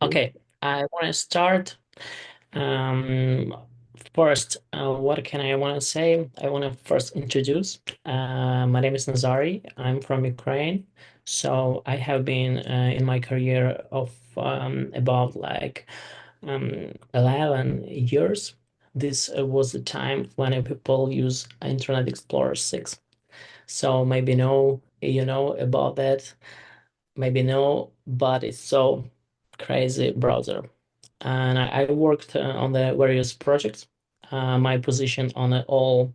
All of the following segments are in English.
Okay, I want to start. Um, First, what can I want to say? I want to first introduce. My name is Nazarii. I'm from Ukraine. So I have been in my career of about 11 years. This was the time when people use Internet Explorer 6. So maybe know you know about that. Maybe no, but it's so crazy browser. And I worked on the various projects. My position on all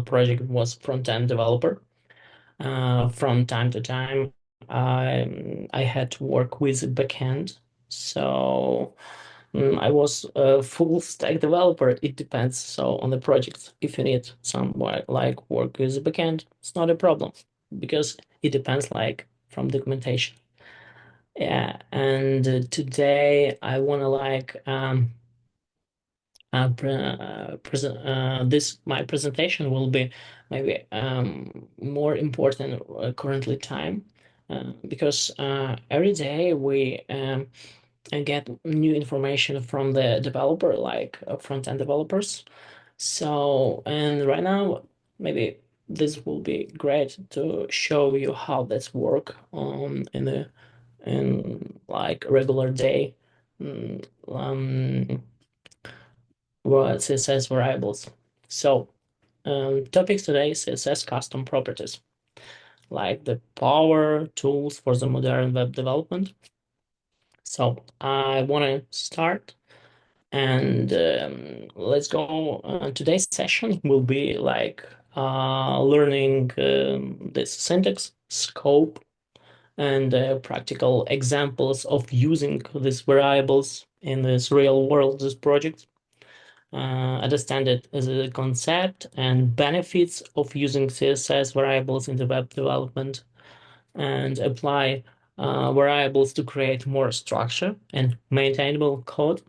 project was front-end developer. From time to time, I had to work with backend. So I was a full stack developer. It depends. So on the project, if you need some like work with backend, it's not a problem because it depends like from documentation. Yeah, and today I want to present this my presentation will be maybe more important currently time because every day we get new information from the developer like front-end developers. So and right now maybe this will be great to show you how this work in the in like regular day mm, um, CSS variables. So topics today CSS custom properties, like the power tools for the modern web development. So I want to start and let's go. Today's session will be like learning this syntax, scope, and practical examples of using these variables in this real world this project. Understand it as a concept and benefits of using CSS variables in the web development and apply variables to create more structure and maintainable code.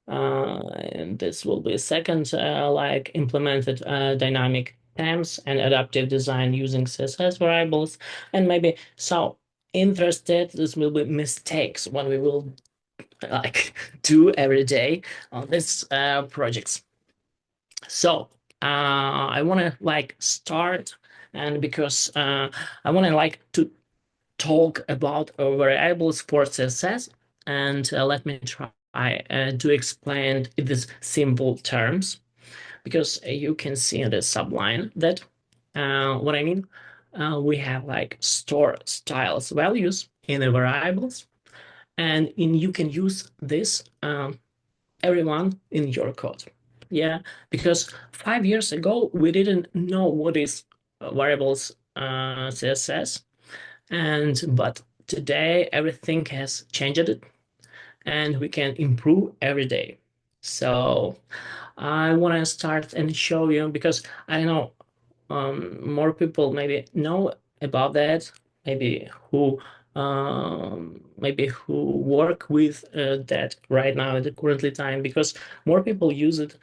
And this will be a second like implemented dynamic themes and adaptive design using CSS variables. And maybe so interested, this will be mistakes when we will like do every day on this projects. So I want to like start and because I want to like to talk about variables for CSS and let me try to explain in these simple terms because you can see in the subline that what I mean we have like store styles values in the variables and you can use this everyone in your code. Yeah, because 5 years ago we didn't know what is variables CSS, and but today everything has changed it, and we can improve every day. So I want to start and show you because I know more people maybe know about that, maybe who work with that right now at the currently time because more people use it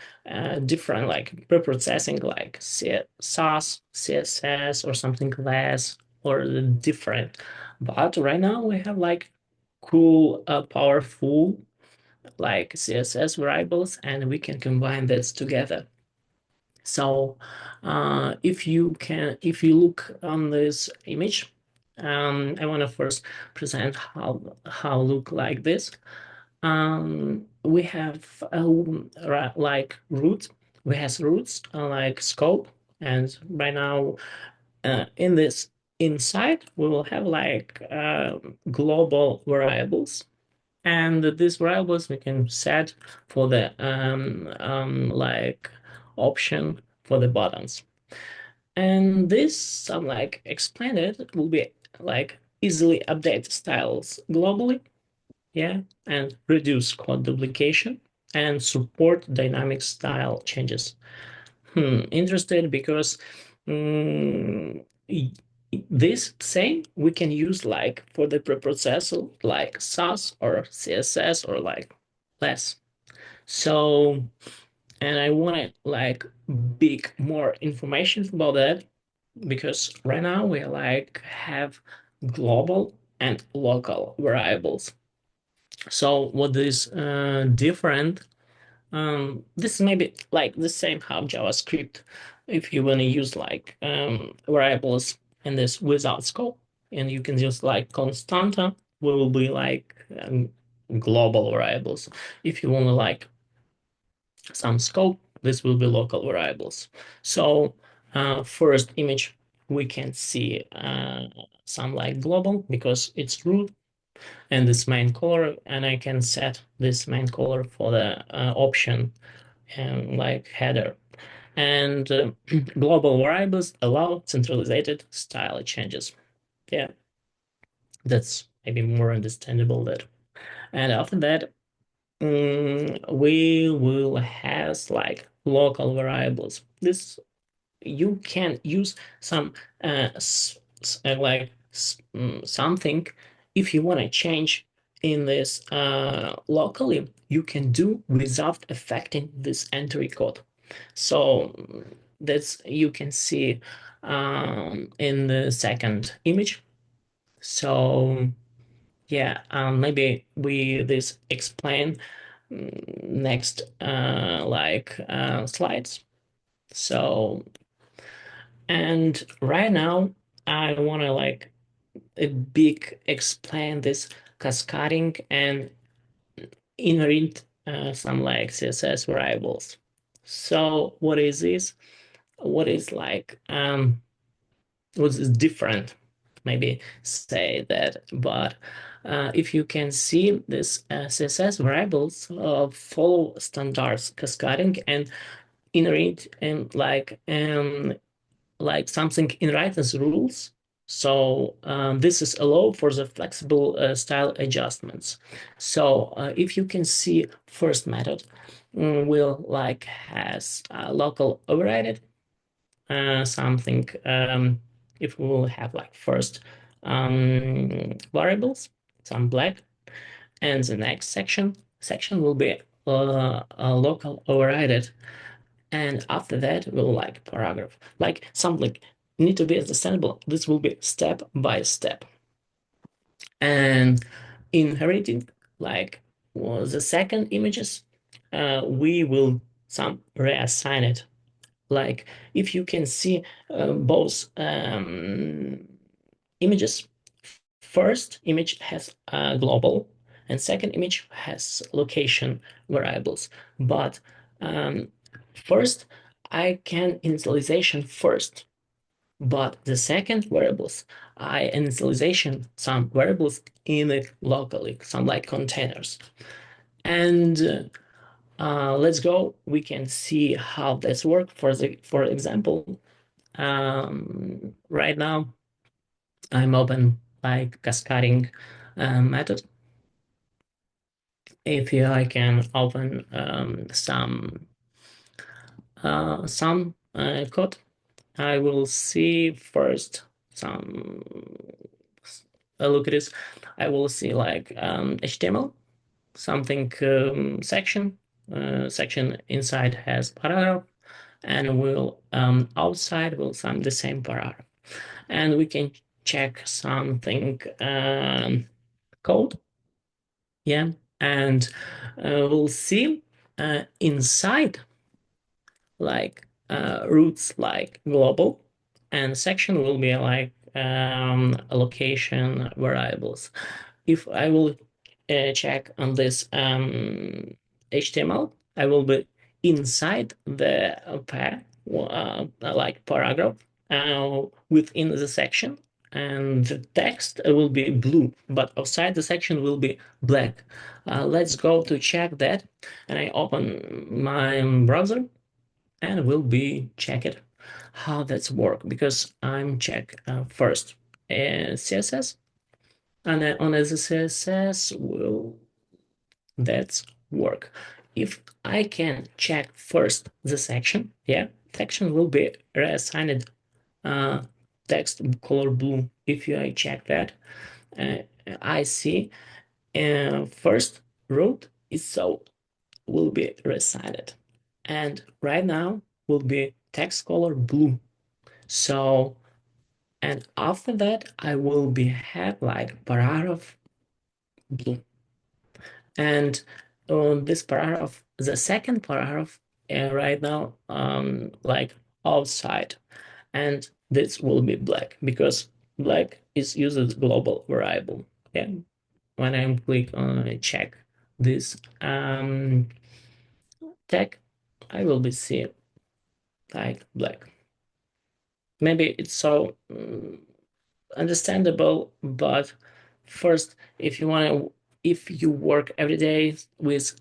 different like pre-processing like SAS, CSS or something less or different. But right now we have like cool, powerful like CSS variables and we can combine this together. So if you look on this image, I want to first present how look like this. We have like root. We have roots like scope, and right now in this inside we will have like global variables. And these variables we can set for the like option for the buttons. And this, I'm like explained it, will be like easily update styles globally, yeah, and reduce code duplication and support dynamic style changes. Interested because mm, y- this same we can use like for the preprocessor like SAS or CSS or like less. So, and I want to like big more information about that because right now we like have global and local variables. So what is different? This may be like the same how JavaScript, if you want to use like variables in this without scope, and you can use like constanta, will be like global variables. If you want to like some scope, this will be local variables. So first image, we can see some like global because it's root and this main color, and I can set this main color for the option and like header. And global variables allow centralized style changes. Yeah, that's maybe more understandable that. And after that, we will have like local variables. This you can use some something if you want to change in this locally, you can do without affecting this entry code. So that's you can see in the second image. So yeah, maybe we this explain next slides. So and right now I want to like a big explain this cascading and inherit some like CSS variables. So what is this? What is like what is different? Maybe say that, but if you can see this CSS variables follow standards cascading and inherit and like something in Writer's rules. So this is allow for the flexible style adjustments. So if you can see first method will like has local overrided something if we will have like first variables, some black, and the next section will be local overrided, and after that we'll like paragraph like something need to be understandable. This will be step by step, and inheriting like the second images we will some reassign it. Like if you can see both images, first image has global and second image has location variables, but um, first I can initialization first, but the second variables I initialization some variables in it locally, some like containers. And let's go. We can see how this works. For example, right now I'm open like cascading method. If I can open some code, I will see first some look at this. I will see like HTML, something section. Section inside has paragraph, and will outside will some the same paragraph, and we can check something code. Yeah, and we'll see inside like roots like global, and section will be like location variables. If I will check on this HTML, I will be inside the pair, like paragraph within the section, and the text will be blue, but outside the section will be black. Let's go to check that, and I open my browser and will be check it how that's work, because I'm check first CSS, and then on the CSS will that's work. If I can check first the section, yeah, section will be reassigned uh, text color blue. If I check that, uh, I see first root is so will be reassigned, and right now will be text color blue. So, and after that, I will be have like paragraph blue. And this paragraph, the second paragraph, right now, like outside, and this will be black because black is used as global variable. Yeah, when I click on check this tag, I will be seeing like black. Maybe it's so understandable, but first, if you work every day with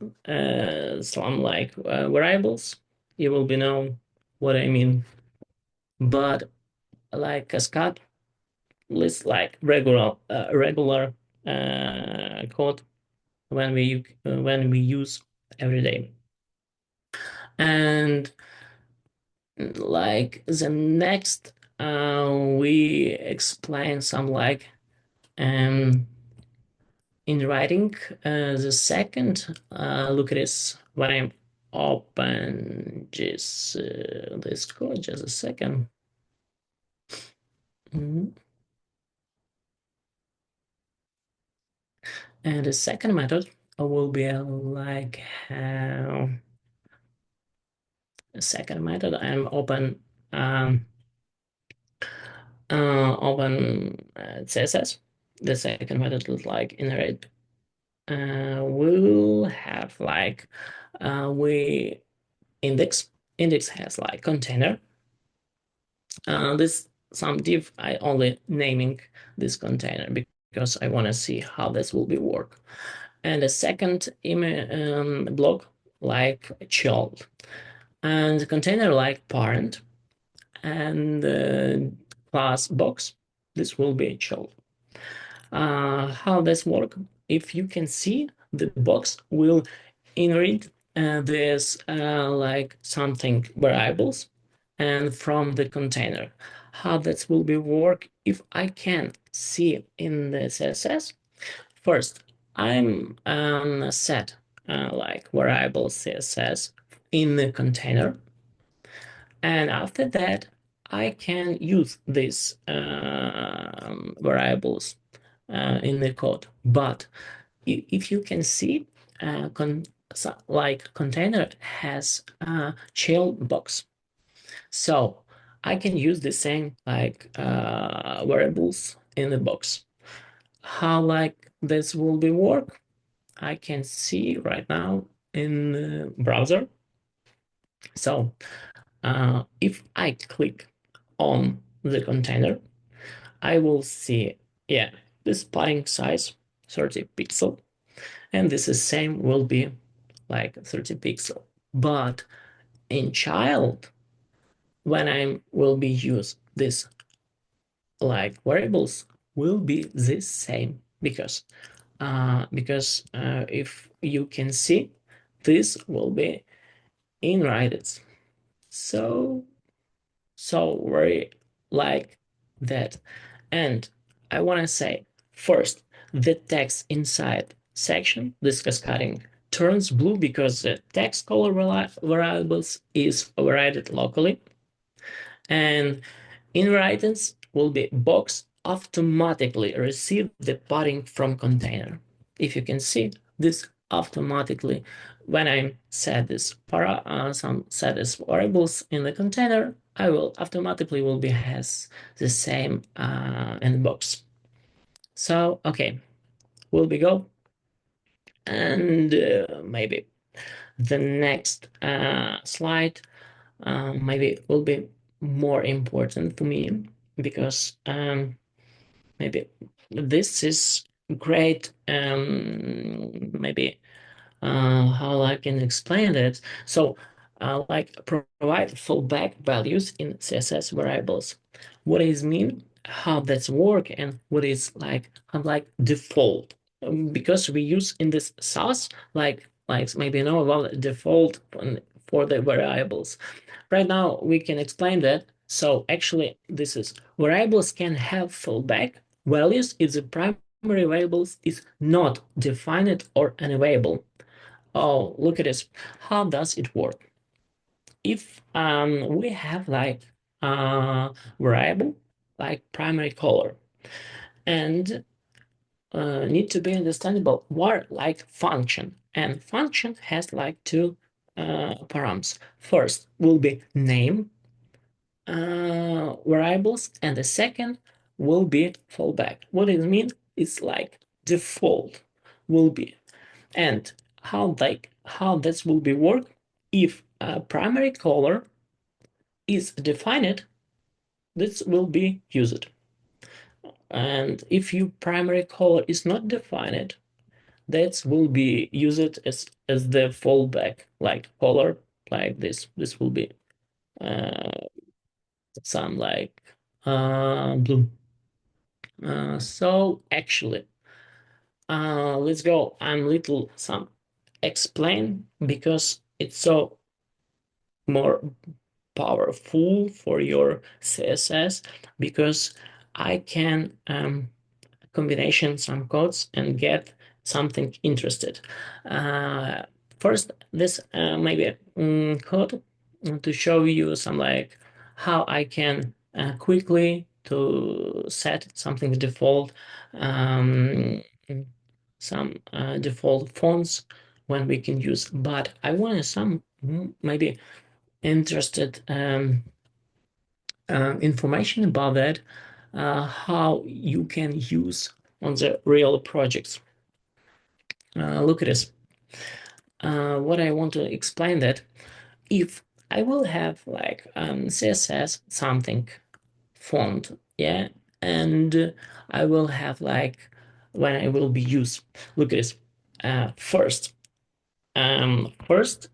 some like variables, you will be know what I mean. But like Cascade is like regular code when we use every day. And like the next, we explain some like um in writing. The second, look at this when I'm open this code. Just a second. Mhm. And the second method will be like the second method. I'm open CSS. The second method is like inherit. We'll have like we index has like container. This some div I only naming this container because I want to see how this will be work. And the second block like child, and the container like parent, and class box. This will be child. How this work? If you can see, the box will inherit this like something variables and from the container. How that will be work if I can see in the CSS? First, I'm set like variable CSS in the container, and after that, I can use these variables in the code. But if you can see, like container has a shell box, so I can use the same like variables in the box. How like this will be work? I can see right now in the browser. So if I click on the container, I will see, yeah, this padding size 30 pixel, and this is same will be like 30 pixel. But in child, when I will be use this like variables will be the same because if you can see, this will be inwrited. So so very like that. And I want to say first, the text inside section, this cascading, turns blue because the text color variables is overridden locally. And inheritance will be box automatically receive the padding from container. If you can see this automatically, when I set this some set as variables in the container, I will automatically will be has the same in the box. So okay, will we go? And maybe the next slide maybe will be more important for me because maybe this is great. Maybe how I can explain it. So, like provide fallback values in CSS variables. What does mean? How that's work and what is like default. Because we use in this SAS like maybe you know about default for the variables. Right now we can explain that. So actually, this is variables can have fallback values if the primary variables is not defined or unavailable. Oh, look at this. How does it work? If we have like variable like primary color, and need to be understandable. What like function, and function has like two params. First will be name variables, and the second will be fallback. What it means is like default will be, and how this will be work if a primary color is defined, this will be used. And if your primary color is not defined, that will be used as the fallback, like color, like this. This will be uh, some like blue. So actually, let's go. I'm little some explain because it's so more powerful for your CSS because I can combination some codes and get something interested. Uh, First, this maybe code to show you some like how I can quickly to set something default, um, some default fonts when we can use. But I want some maybe interested information about that, how you can use on the real projects. Look at this. What I want to explain that if I will have like CSS something font, yeah, and I will have like when I will be used. Look at this. First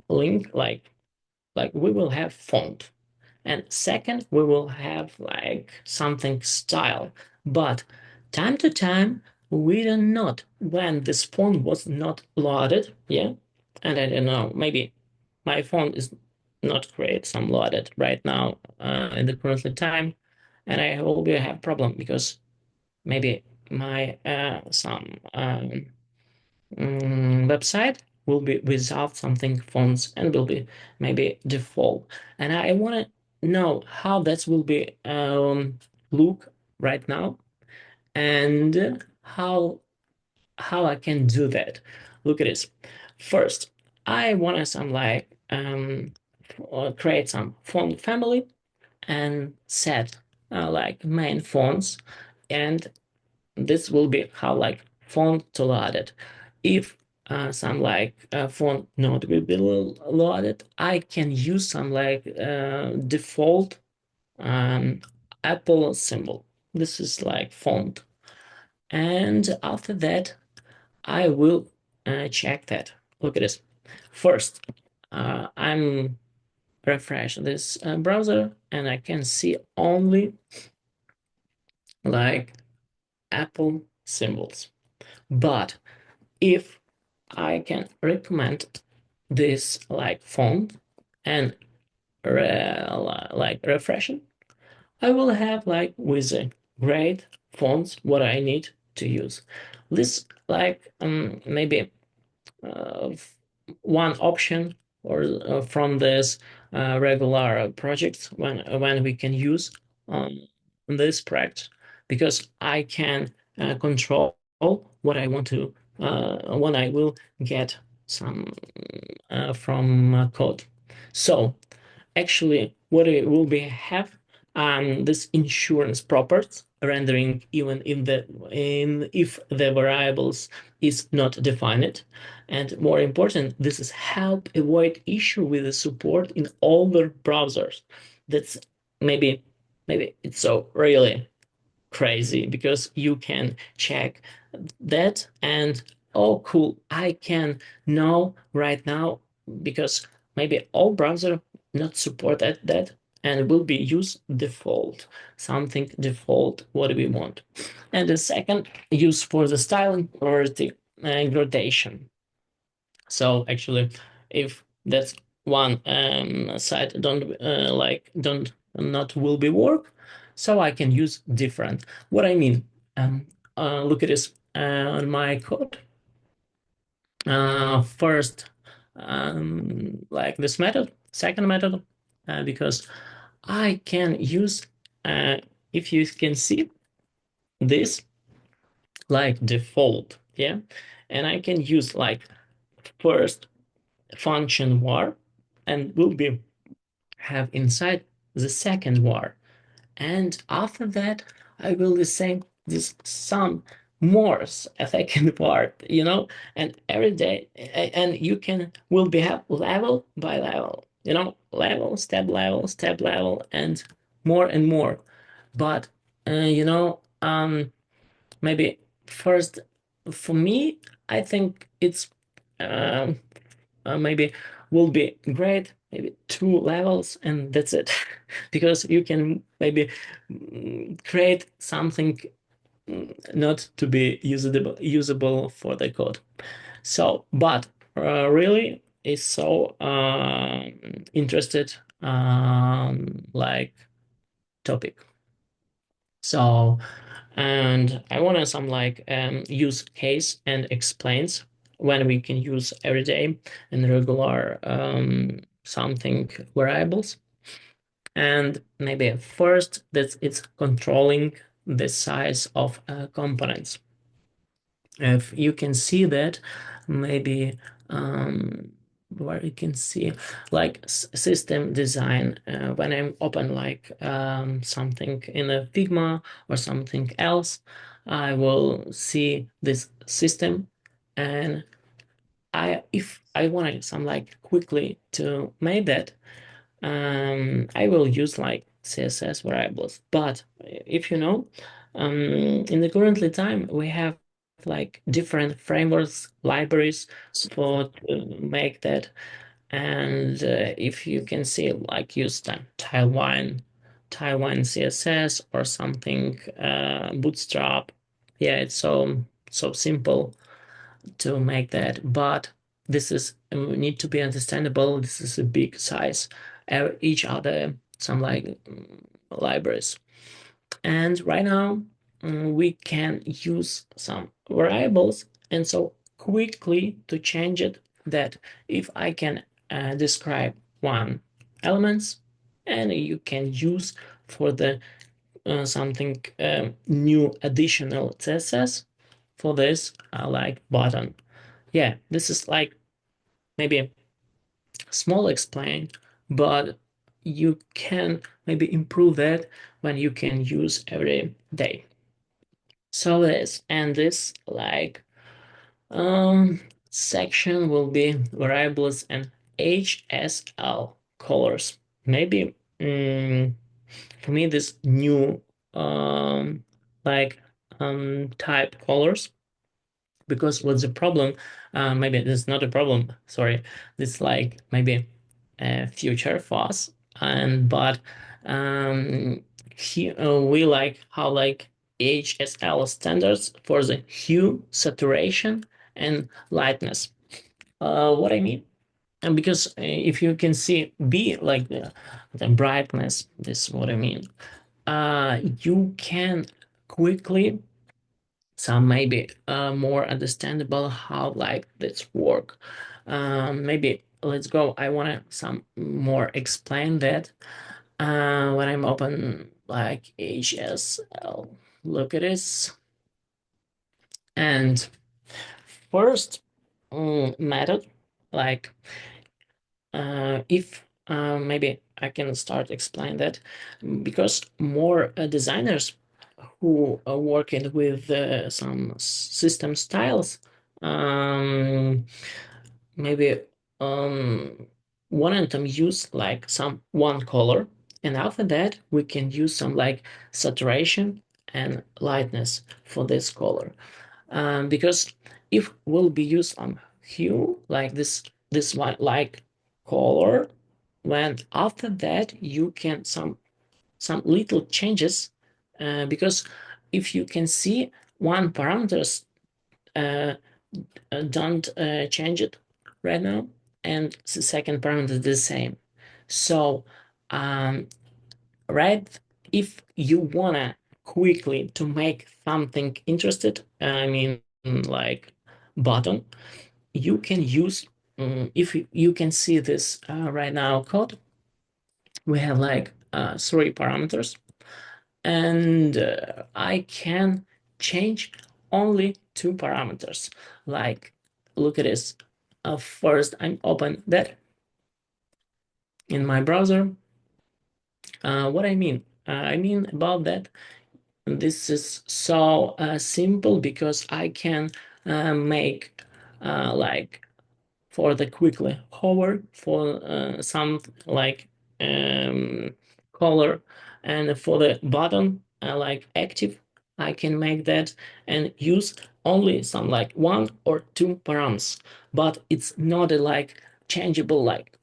link like we will have font. And second, we will have like something style. But time to time, we don't know when this font was not loaded. Yeah. And I don't know, maybe my font is not great, some loaded right now in the currently time. And I will be have problem because maybe my some website will be without something fonts and will be maybe default. And I want to know how that will be look right now and how I can do that. Look at this. First, I want to some like create some font family and set like main fonts, and this will be how like font to load it. If some like font not will be loaded, I can use some like default um, Apple symbol. This is like font. And after that, I will check that. Look at this. First, I'm refresh this browser and I can see only like Apple symbols. But if I can recommend this like font and like refreshing, I will have like with a great fonts what I need to use. This like maybe uh, one option or from this regular projects when we can use this project because I can control what I want to when I will get some from code. So actually what it will be have this insurance properties rendering even if the variables is not defined, and more important, this is help avoid issue with the support in older browsers. That's maybe it's so really crazy because you can check that and oh cool, I can know right now because maybe all browser not support that and will be use default, something default what we want. And the second use for the styling or the gradation. So actually if that's one site don't not will be work, so I can use different. What I mean, um, look at this on my code. First, like this method, second method, because I can use, if you can see this, like default, yeah, and I can use like first function var, and will be have inside the second var, and after that I will say this some more a second part, and every day, and you can will be have level by level, level, step level, and more. But maybe first, for me, I think it's um, maybe will be great, maybe two levels, and that's it. Because you can maybe create something not to be usable for the code. So, but really is so interested like topic. So, and I want to some like use case and explains when we can use everyday and regular something variables. And maybe first that it's controlling the size of components. If you can see that, maybe where you can see like system design, when I'm open like something in a Figma or something else, I will see this system, and if I want some like quickly to make that, I will use like CSS variables. But if in the currently time we have like different frameworks, libraries for to make that. And if you can see like use the Taiwan CSS or something, Bootstrap. Yeah, it's so simple to make that, but this is need to be understandable. This is a big size. Each other some like libraries, and right now we can use some variables, and so quickly to change it. That if I can describe one elements, and you can use for the something new additional CSS for this like button. Yeah, this is like maybe a small explain, but you can maybe improve that when you can use every day. So this and this like section will be variables and HSL colors. Maybe for me this new like type colors, because what's the problem, maybe it's not a problem, sorry, it's like maybe a future for us. And but we like how like HSL standards for the hue, saturation, and lightness. What I mean, and because if you can see B like the brightness, this is what I mean. You can quickly some maybe more understandable how like this work. Maybe let's go. I want to some more explain that when I'm open like HSL. Look at this. And first method, like if maybe I can start explain that, because more designers who are working with some system styles, um, maybe one of them use like some one color, and after that we can use some like saturation and lightness for this color, because if will be used on hue like this one like color, when after that you can some little changes, because if you can see one parameters uh, don't change it right now, and the second parameter is the same. So um, right, if you wanna quickly to make something interested, I mean like button, you can use if you can see this right now code, we have like three parameters, and I can change only two parameters. Like, look at this. First, I'm open that in my browser. What I mean about that, this is so simple because I can make like for the quickly hover for some like um, color, and for the button like active, I can make that and use only some like one or two params, but it's not a like changeable like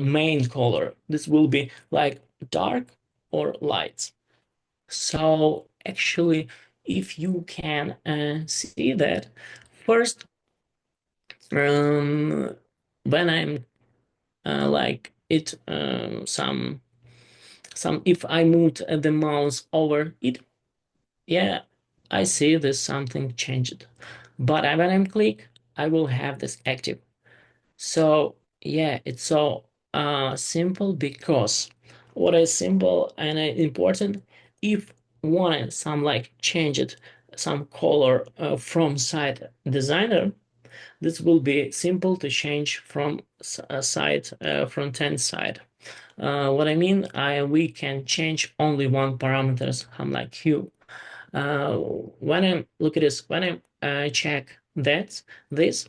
main color. This will be like dark or light. So actually, if you can see that first, um, when I'm like it some if I moved the mouse over it, yeah, I see this something changed. But when I'm click, I will have this active. So yeah, it's so simple because what is simple and important, if wanted some like change it some color from site designer, this will be simple to change from a site front end side. What I mean, we can change only one parameters. I'm like hue. When I look at this, when I check that this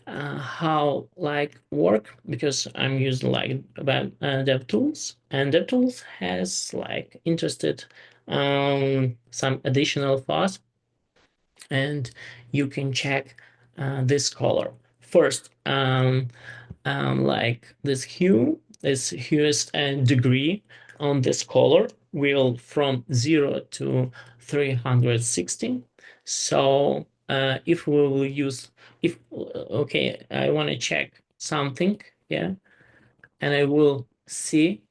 how like work, because I'm using like about DevTools, and DevTools has like interested some additional files, and you can check this color first. Like this hue's degree on this color will from 0 to 360. So if we will use, if okay, I want to check something, yeah, and I will see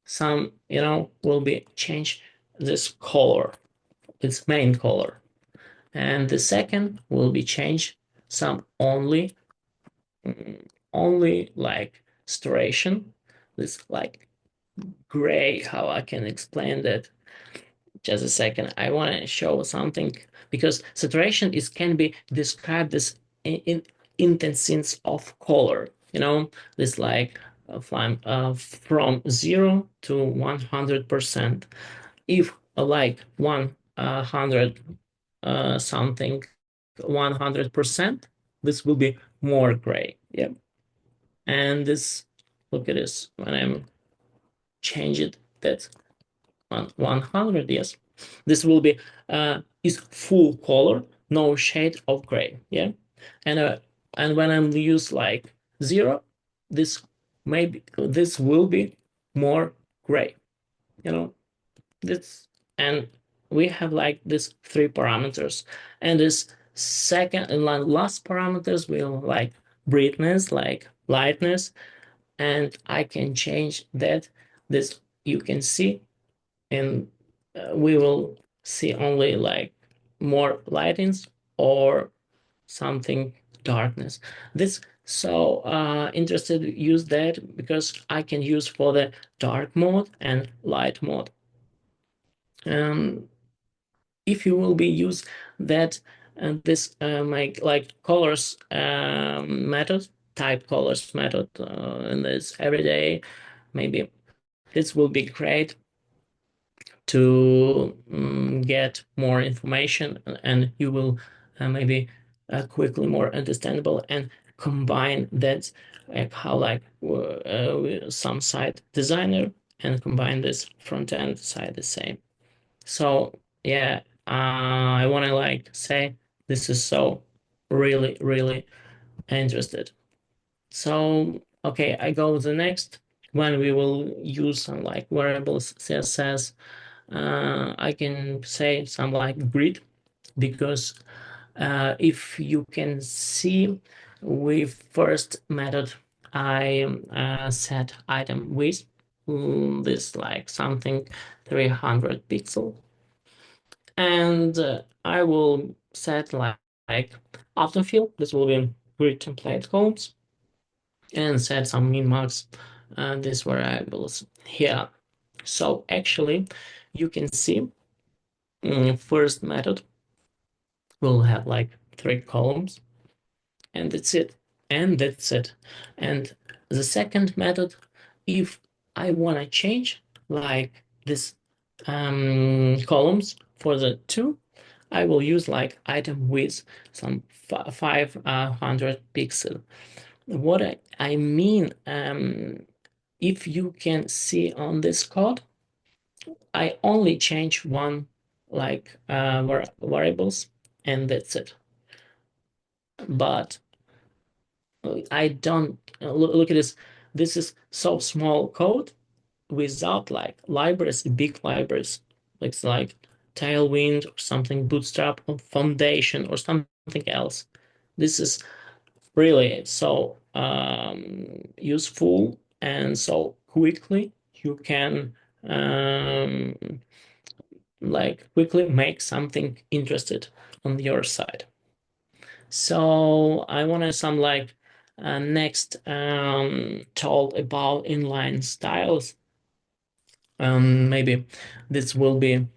some, will be change this color, its main color, and the second will be change some only like saturation, this like gray. How I can explain that? Just a second, I want to show something, because saturation is can be described as in intensity of color, this like from 0 to 100%. If like 100 something 100%, this will be more gray. Yeah. And this, look at this, when I'm change it, that's 100, yes, this will be is full color, no shade of gray. Yeah. And when I'm use like 0, this this will be more gray, you know this. And we have like this three parameters, and this second and last parameters will like brightness, like lightness, and I can change that. This you can see, and we will see only like more lightings or something darkness. This so interested use that because I can use for the dark mode and light mode. Um, if you will be use that and this like colors method, type colors method in this everyday, maybe this will be great to get more information, and you will maybe quickly more understandable and combine that, like how like some site designer, and combine this front end side the same. So yeah, I want to like say this is so really really interested. So okay, I go to the next. When we will use some like variables CSS, I can say some like grid, because if you can see with first method, I set item width, this like something 300 pixel, and I will set like autofill. This will be grid template columns, and set some min max these variables here. So actually, you can see first method. We'll have like three columns, and that's it. And that's it. And the second method, if I want to change like this columns for the two, I will use like item with some 500 pixel. What I mean, if you can see on this code, I only change one like variables, and that's it. But I don't look at this. This is so small code without like libraries, big libraries, like Tailwind or something, Bootstrap or Foundation or something else. This is really so useful, and so quickly you can um, like quickly make something interested on your side. So I wanted some like next talk about inline styles. Maybe this will be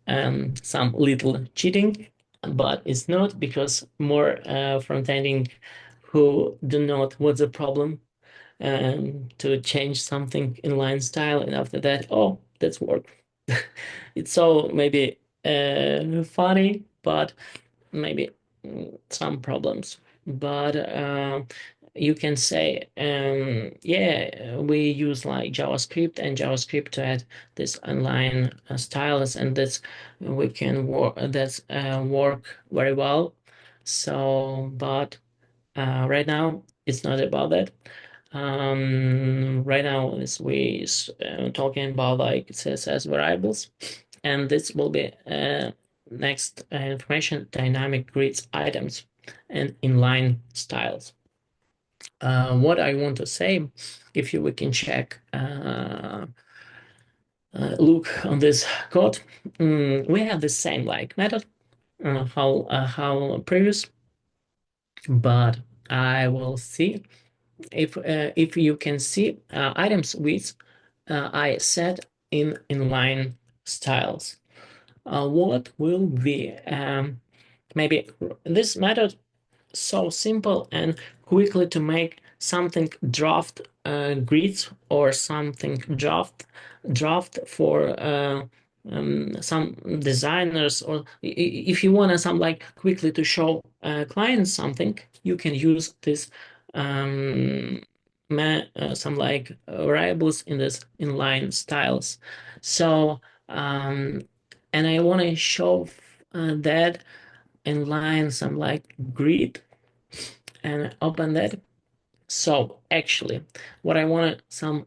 some little cheating, but it's not, because more front-ending who do not what's the problem to change something inline style, and after that, oh, that's work. It's so maybe funny, but maybe some problems. But you can say, yeah, we use like JavaScript and JavaScript to add this inline styles, and that's we can work work very well. So, but right now it's not about that. Right now is we talking about like CSS variables, and this will be next information: dynamic grids, items, and inline styles. What I want to say, if you we can check, look on this code, we have the same like method how previous, but I will see if you can see items with I set in inline styles. What will be maybe this method so simple and quickly to make something draft grids or something draft for some designers, or if you want to some like quickly to show clients something, you can use this um, some like variables in this inline styles. So and I want to show that inline some like grid and open that. So actually, what I want to some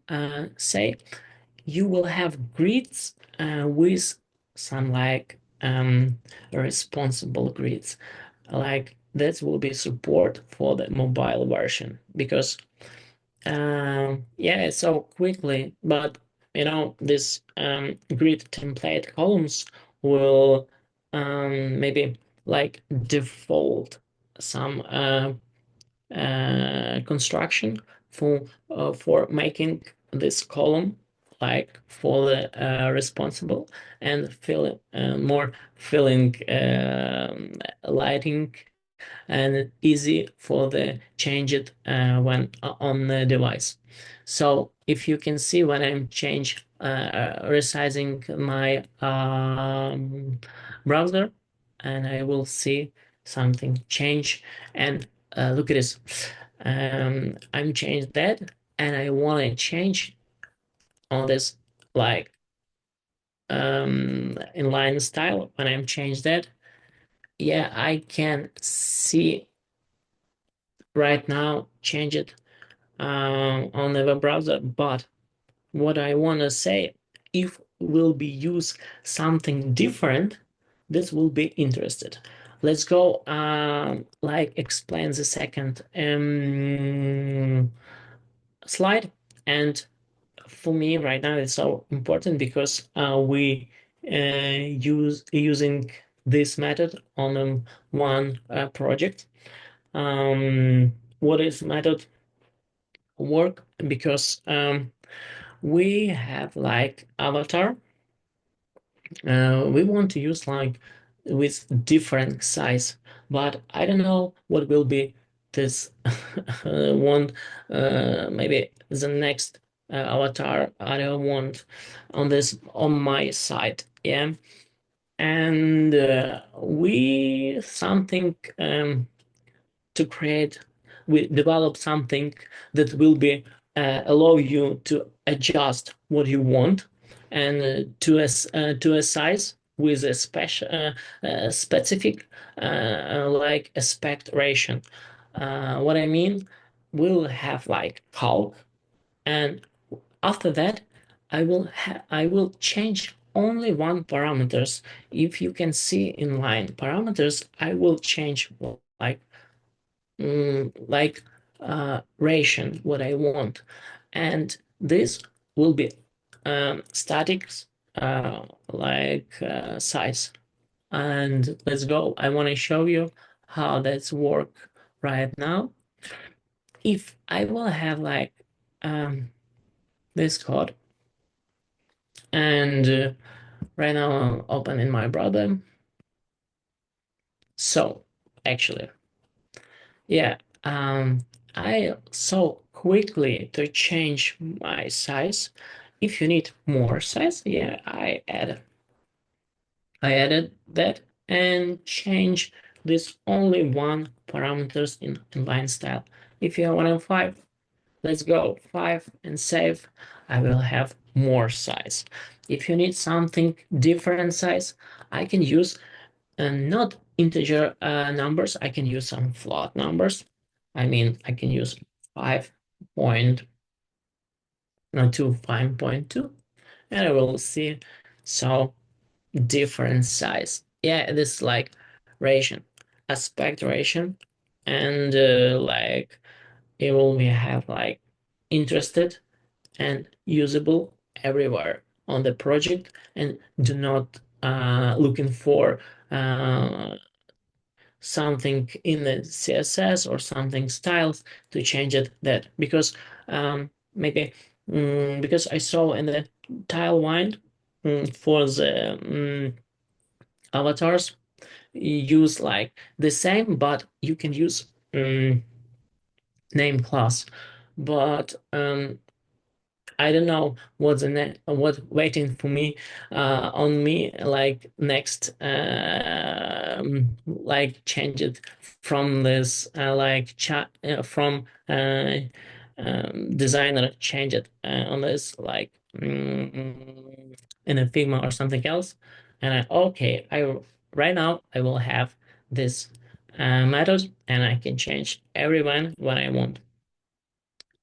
say, you will have grids with some like responsible grids, like that will be support for the mobile version, because yeah, so quickly, but this grid template columns will maybe like default some construction for making this column like for the responsible, and fill more filling lighting, and easy for the change it when on the device. So if you can see when I'm change resizing my browser, and I will see something change, and look at this. I'm changed that, and I want to change on this like inline style. When I'm changed that, yeah, I can see right now change it on the web browser. But what I want to say, if will be use something different, this will be interested. Let's go like explain the second slide. And for me right now it's so important, because we using this method on one project. What is method work? Because we have like avatar. We want to use like with different size, but I don't know what will be this one, maybe the next avatar I want on this on my side. Yeah. And we something to create, we develop something that will be allow you to adjust what you want, and to a size with a special specific like aspect ratio. What I mean, we'll have like bulk, and after that, I will change only one parameters. If you can see in line parameters, I will change like like ration what I want, and this will be static size. And let's go. I want to show you how that's work right now. If I will have like this code, and right now I'm opening my browser. So actually, yeah, I so quickly to change my size. If you need more size, yeah, I added that and change this only one parameters in line style. If you want 5, let's go 5 and save. I will have more size. If you need something different size, I can use not integer numbers. I can use some float numbers. I mean, I can use 5.2, and I will see so different size. Yeah, this is like ration, aspect ration, and like it will be have like interested and usable everywhere on the project, and do not looking for uh, something in the CSS or something styles to change it, that because maybe because I saw in the tile wind for the avatars use like the same, but you can use name class, but I don't know what's what waiting for me on me like next like change it from this like chat from designer, change it on this like in a Figma or something else, and okay, I right now I will have this method, and I can change everyone when I want.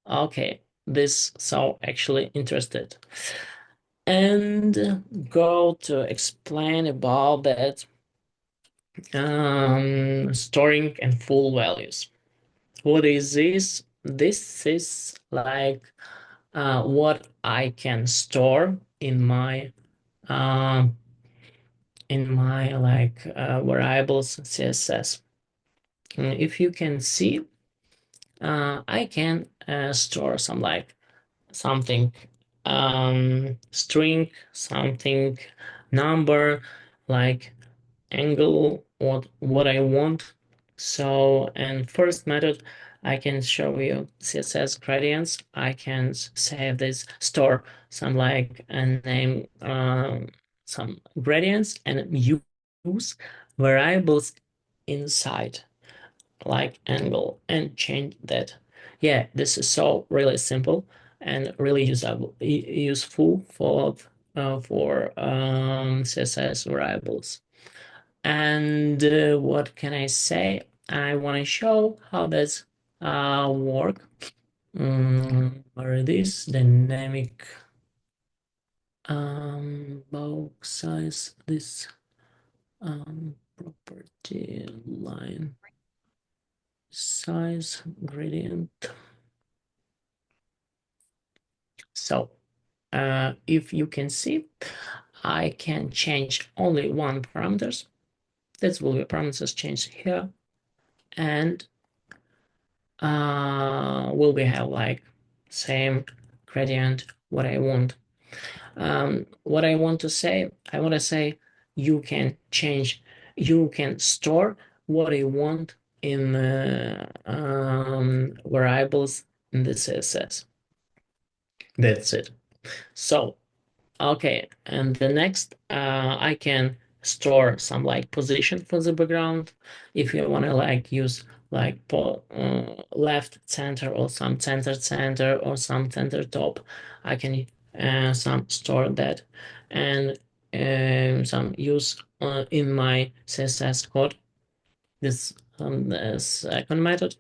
Okay, this so actually interested. And go to explain about that storing and full values. What is this? This is like what I can store um, in my like variables CSS. If you can see, I can store some like something string, something number, like angle, what I want. So, and first method, I can show you CSS gradients. I can save this, store some like a name, some gradients, and use variables inside like angle and change that. Yeah, this is so really simple and really useful for CSS variables. And what can I say? I want to show how that's work. Or this dynamic box size, this property line size gradient. So if you can see, I can change only one parameters. This will be parameters changed here, and will we have like same gradient what I want. What I want to say, I want to say you can change you can store what you want in variables in the CSS. That's it. So, okay, and the next, I can store some like position for the background. If you want to like use like left center or some center or some center top, I can some store that and some use in my CSS code this second method.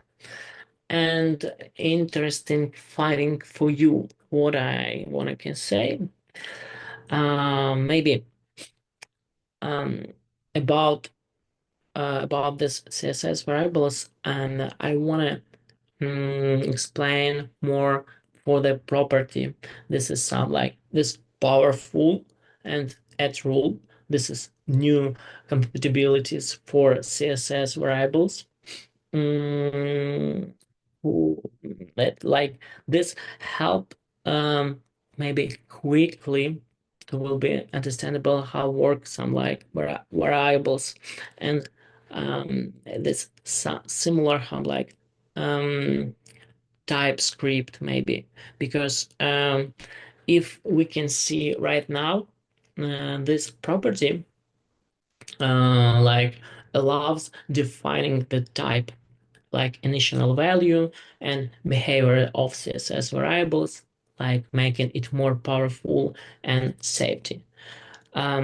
And interesting finding for you what I want to can say maybe um, about about this CSS variables, and I want to explain more for the property. This is some like this powerful and add rule. This is new compatibilities for CSS variables. Mm, that like this help maybe quickly it will be understandable how work some like variables and this similar how like um TypeScript maybe because if we can see right now this property like allows defining the type like initial value and behavior of CSS variables, like making it more powerful and safety. How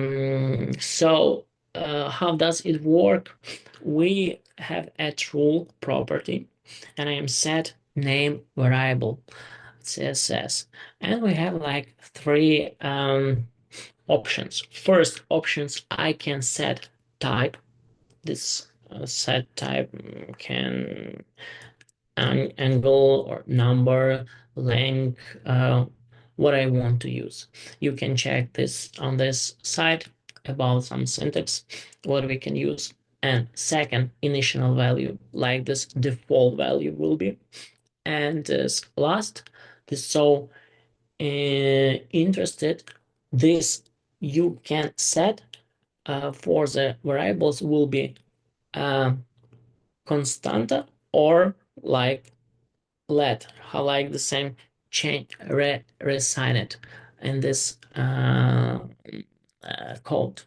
does it work? We have a rule property, and I am set name variable CSS, and we have like three options. First options I can set type. This set type can angle or number, length, what I want to use. You can check this on this site about some syntax, what we can use. And second, initial value, like this default value will be. And this last, this so interested, this you can set for the variables will be uh, constanta or like let how like the same change resign it in this code.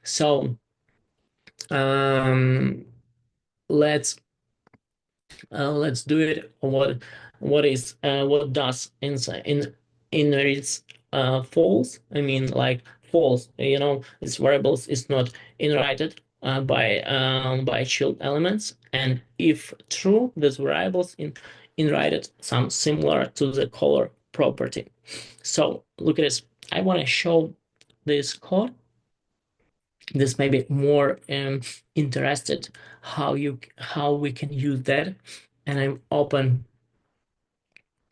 So um, let's let's do it. What does inside in its false? I mean like false. You know, this variables is not inherited by child elements, and if true, this variables in inherited some similar to the color property. So look at this. I want to show this code. This may be more interested how we can use that, and I'm open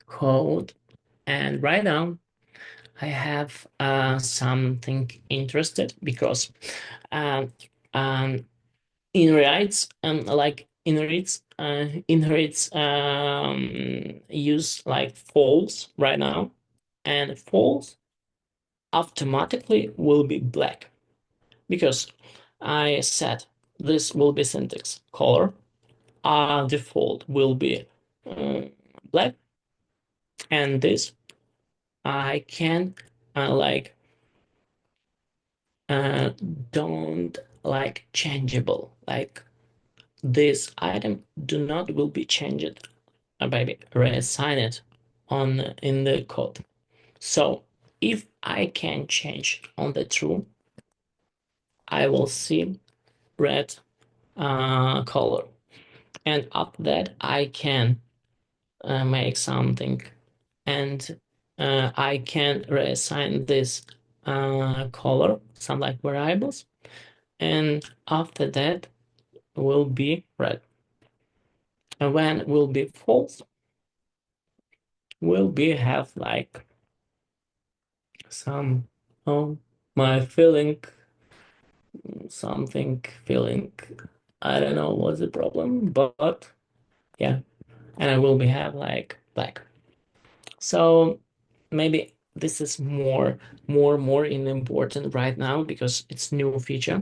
code, and right now I have something interested because um, um, inherits like inherits use like false right now, and false automatically will be black because I said this will be syntax color. Default will be black, and this I can like uh, don't like changeable. Like this item do not will be changed. Maybe reassign it on in the code. So if I can change on the true, I will see red color, and after that I can make something, and I can reassign this color, some like variables, and after that will be red. And when will be false, will be have like some oh my feeling something feeling I don't know what's the problem, but yeah, and I will be have like black. So maybe this is more in important right now because it's new feature.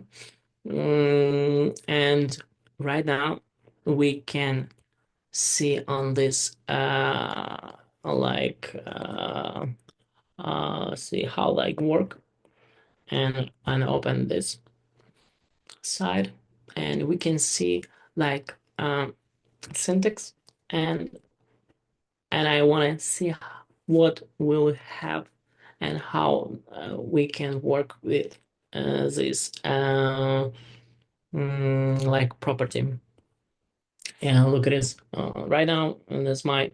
And right now we can see on this like see how like work, and open this side, and we can see like syntax, and I want to see what we'll have and how we can work with this like property. And look at this right now, and that's my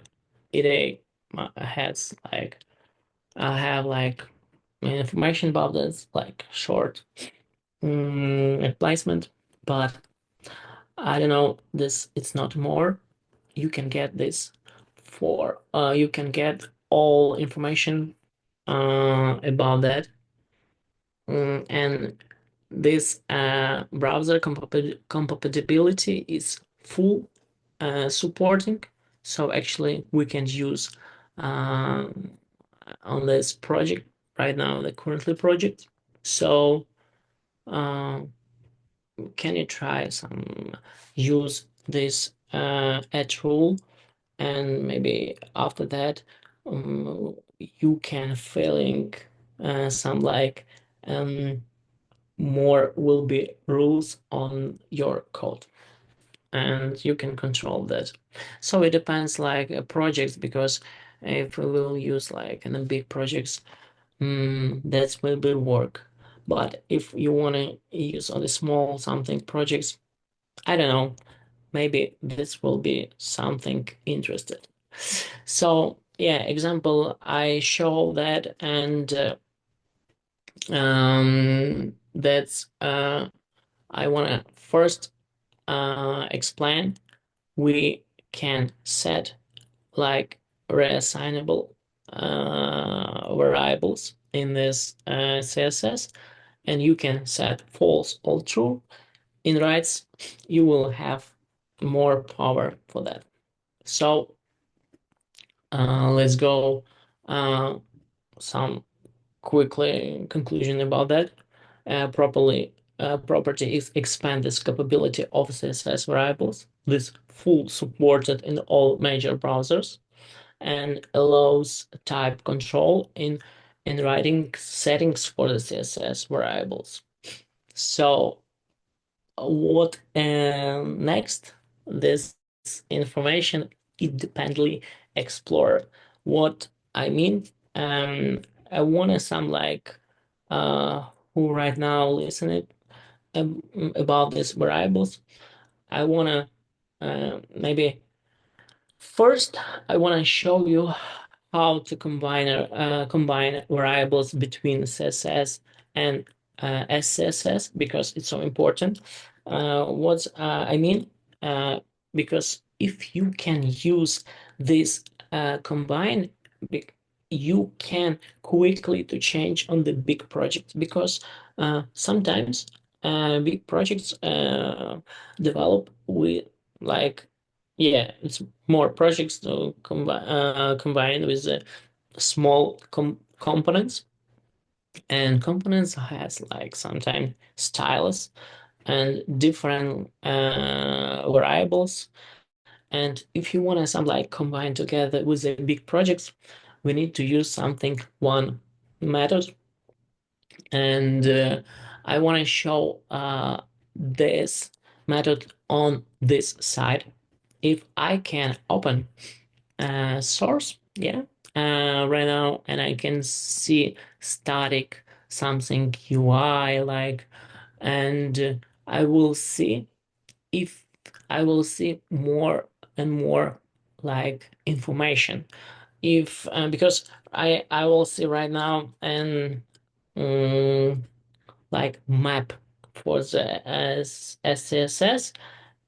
IDE has like I have like information about this like short replacement, but I don't know, this it's not more. You can get this for you can get all information about that. And this browser compatibility is full supporting. So actually we can use um, on this project right now, the currently project. So uh, can you try some use this add rule, and maybe after that you can filling some like um, more will be rules on your code, and you can control that. So it depends like projects, because if we will use like in the big projects, that will be work. But if you want to use on the small something projects, I don't know, maybe this will be something interesting. So yeah, example, I show that, and that's I want to first explain. We can set like reassignable variables in this CSS, and you can set false or true. In writes, you will have more power for that. So let's go uh, some quickly conclusion about that. Properly property is expand this capability of CSS variables. This full supported in all major browsers, and allows type control in writing settings for the CSS variables. So what next? This information independently explore. What I mean, I want to some like who right now listening about these variables. I want to maybe first I want to show you how to combine variables between CSS and SCSS, because it's so important. What I mean, uh, because if you can use this combine, you can quickly to change on the big project, because sometimes big projects develop with like, yeah, it's more projects to combine with the small components, and components has like sometimes styles and different variables. And if you want to some like combine together with the big projects, we need to use something one method. And I want to show this method on this side. If I can open source, yeah, right now, and I can see static something UI like, and I will see if I will see more and more like information. If because I will see right now, and um, like map for the SCSS,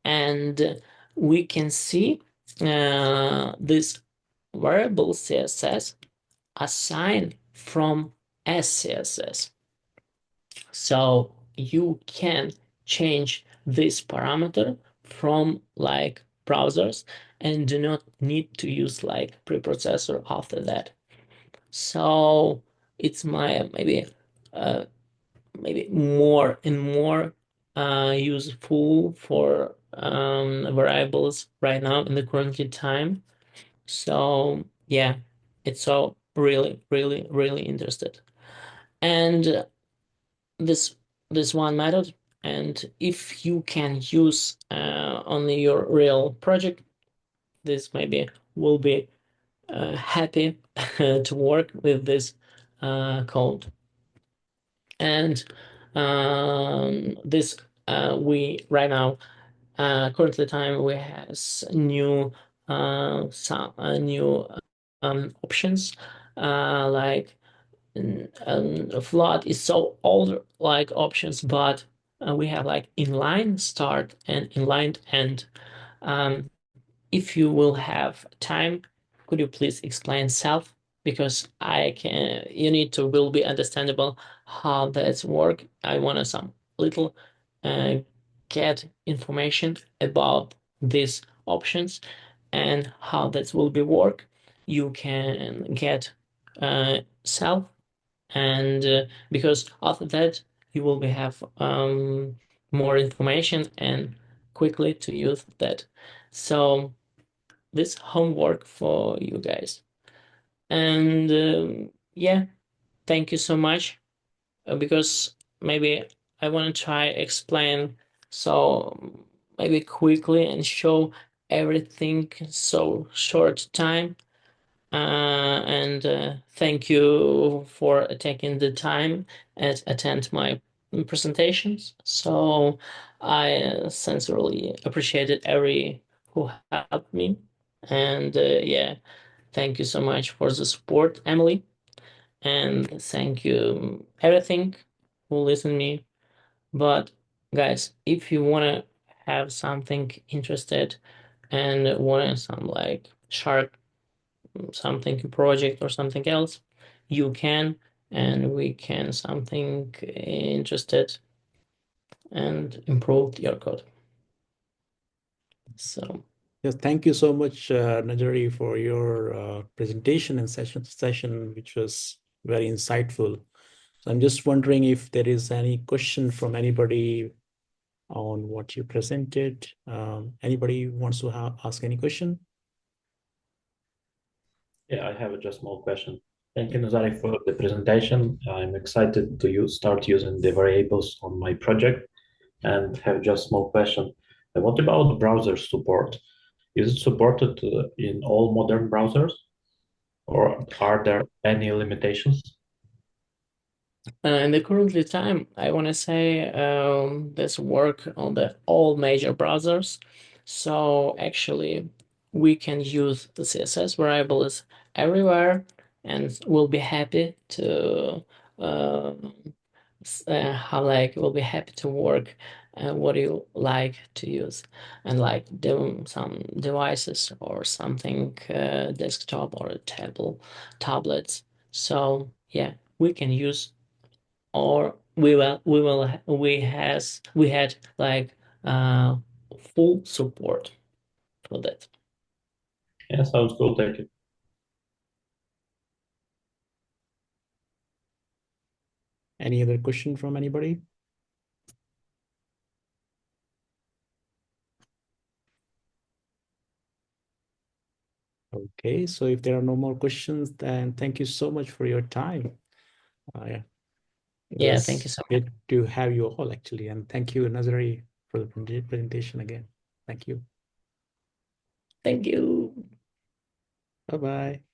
and we can see this variable CSS assigned from SCSS. So you can change this parameter from like browsers, and do not need to use like preprocessor after that. So it's my maybe maybe more and more useful for variables right now in the currently time. So yeah, it's so really interested. And this this one method, and if you can use on your real project, this maybe will be happy to work with this code. And this we right now currently time we has new some new options like a flood is so old like options, but we have like inline start and inline end. Um, if you will have time, could you please explain self? Because I can, you need to will be understandable how that's work. I want to some little uh, get information about these options and how that will be work. You can get self, and because after that you will be have more information and quickly to use that. So this homework for you guys. And yeah, thank you so much. Because maybe I want to try explain so maybe quickly and show everything so short time. And thank you for taking the time and attend my presentations. So I sincerely appreciated every who helped me. And yeah, thank you so much for the support, Emily. And thank you everything who listened me. But guys, if you wanna have something interested and want some like sharp something project or something else, you can, and we can something interested and improve your code. So Yes, thank you so much, Nazarii, for your presentation and session, which was very insightful. So I'm just wondering if there is any question from anybody on what you presented. Anybody wants to ask any question? Yeah, I have just small question. Thank you, Nazarii, for the presentation. I'm excited to start using the variables on my project and have just small question. What about browser support? Is it supported in all modern browsers, or are there any limitations? in the currently time, I want to say this work on the all major browsers. So actually, we can use the CSS variables everywhere, and we'll be happy to uh, how like we'll be happy to work what you like to use, and like do some devices or something desktop or a tablets. So yeah, we can use, or we had like uh full support for that. Yeah, sounds cool. Thank you. Any other question from anybody? Okay, so if there are no more questions, then thank you so much for your time. Yeah, it Yeah, thank you was so much. great to have you all actually, and thank you, Nazarii, for the presentation again. Thank you. Thank you. Bye bye.